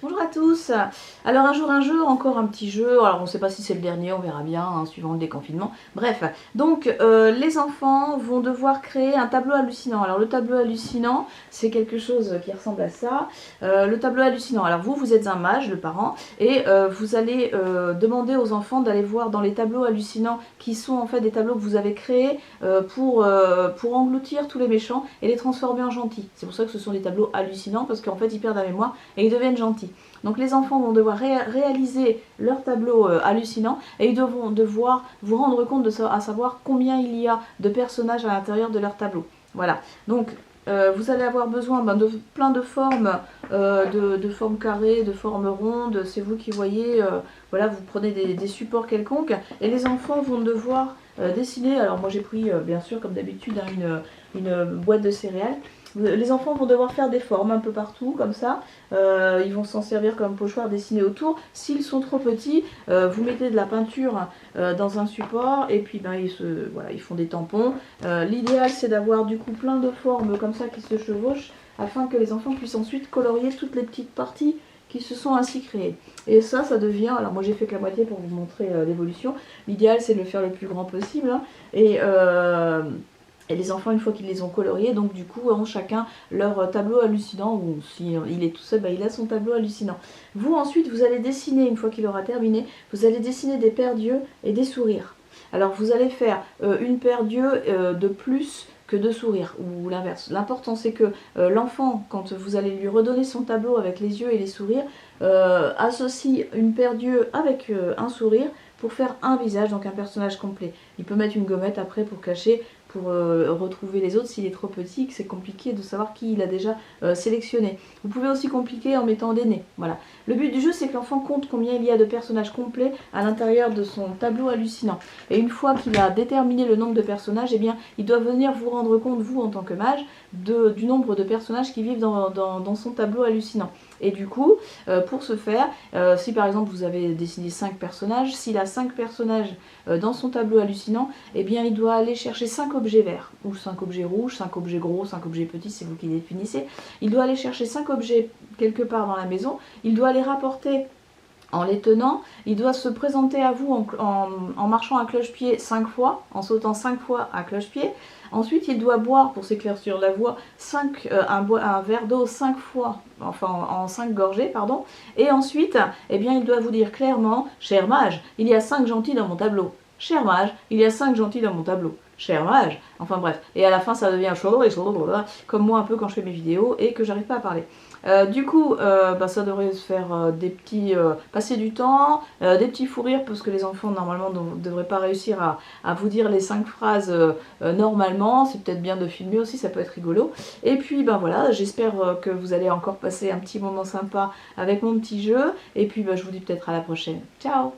Bonjour à tous. Alors un jour un jeu, encore un petit jeu. Alors on ne sait pas si c'est le dernier, on verra bien, hein, suivant le déconfinement. Bref, donc les enfants vont devoir créer un tableau hallucinant. Alors le tableau hallucinant, c'est quelque chose qui ressemble à ça. Le tableau hallucinant. Alors vous êtes un mage, le parent, et vous allez demander aux enfants d'aller voir dans les tableaux hallucinants, qui sont en fait des tableaux que vous avez créés pour engloutir tous les méchants et les transformer en gentils. C'est pour ça que ce sont des tableaux hallucinants, parce qu'en fait ils perdent la mémoire et ils deviennent gentils. Donc les enfants vont devoir réaliser leur tableau hallucinant et ils devront devoir vous rendre compte à savoir combien il y a de personnages à l'intérieur de leur tableau. Voilà, donc vous allez avoir besoin de plein de formes, de formes carrées, de formes rondes, c'est vous qui voyez, voilà, vous prenez des supports quelconques et les enfants vont devoir dessiner. Alors moi j'ai pris bien sûr comme d'habitude une boîte de céréales. Les enfants vont devoir faire des formes un peu partout, comme ça. Ils vont s'en servir comme pochoir, dessiner autour. S'ils sont trop petits, vous mettez de la peinture dans un support et puis ben, voilà, ils font des tampons. L'idéal, c'est d'avoir du coup plein de formes comme ça qui se chevauchent afin que les enfants puissent ensuite colorier toutes les petites parties qui se sont ainsi créées. Et ça devient, alors moi j'ai fait que la moitié pour vous montrer l'évolution. L'idéal, c'est de le faire le plus grand possible. Hein, et les enfants, une fois qu'ils les ont coloriés, donc du coup, ont chacun leur tableau hallucinant, ou si il est tout seul, bah, il a son tableau hallucinant. Vous, ensuite, vous allez dessiner, une fois qu'il aura terminé, vous allez dessiner des paires d'yeux et des sourires. Alors, vous allez faire une paire d'yeux de plus que de sourires, ou l'inverse. L'important, c'est que l'enfant, quand vous allez lui redonner son tableau avec les yeux et les sourires, associe une paire d'yeux avec un sourire pour faire un visage, donc un personnage complet. Il peut mettre une gommette après pour cacher, pour retrouver les autres s'il est trop petit, que c'est compliqué de savoir qui il a déjà sélectionné. Vous pouvez aussi compliquer en mettant des nez. Voilà. Le but du jeu, c'est que l'enfant compte combien il y a de personnages complets à l'intérieur de son tableau hallucinant. Et une fois qu'il a déterminé le nombre de personnages, eh bien, il doit venir vous rendre compte, vous en tant que mage, du nombre de personnages qui vivent dans son tableau hallucinant. Et du coup, pour ce faire, si par exemple vous avez dessiné 5 personnages, s'il a 5 personnages dans son tableau hallucinant, eh bien il doit aller chercher 5 objets verts, ou 5 objets rouges, 5 objets gros, 5 objets petits, c'est vous qui définissez. Il doit aller chercher 5 objets quelque part dans la maison, il doit les rapporter en les tenant, il doit se présenter à vous en marchant à cloche-pied 5 fois, en sautant 5 fois à cloche-pied. Ensuite, il doit boire, pour s'éclaircir la voix, un verre d'eau 5 fois, enfin en 5 gorgées, pardon. Et ensuite, eh bien, il doit vous dire clairement, cher mage, il y a 5 gentils dans mon tableau. Cher mage, il y a 5 gentils dans mon tableau. Cher mage, enfin bref. Et à la fin, ça devient chaud, comme moi un peu quand je fais mes vidéos et que j'arrive pas à parler. Du coup, ça devrait se faire des petits passer du temps, des petits fous rires, parce que les enfants normalement ne devraient pas réussir à vous dire les 5 phrases normalement. C'est peut-être bien de filmer aussi, ça peut être rigolo. Et puis ben voilà, j'espère que vous allez encore passer un petit moment sympa avec mon petit jeu. Et puis je vous dis peut-être à la prochaine. Ciao!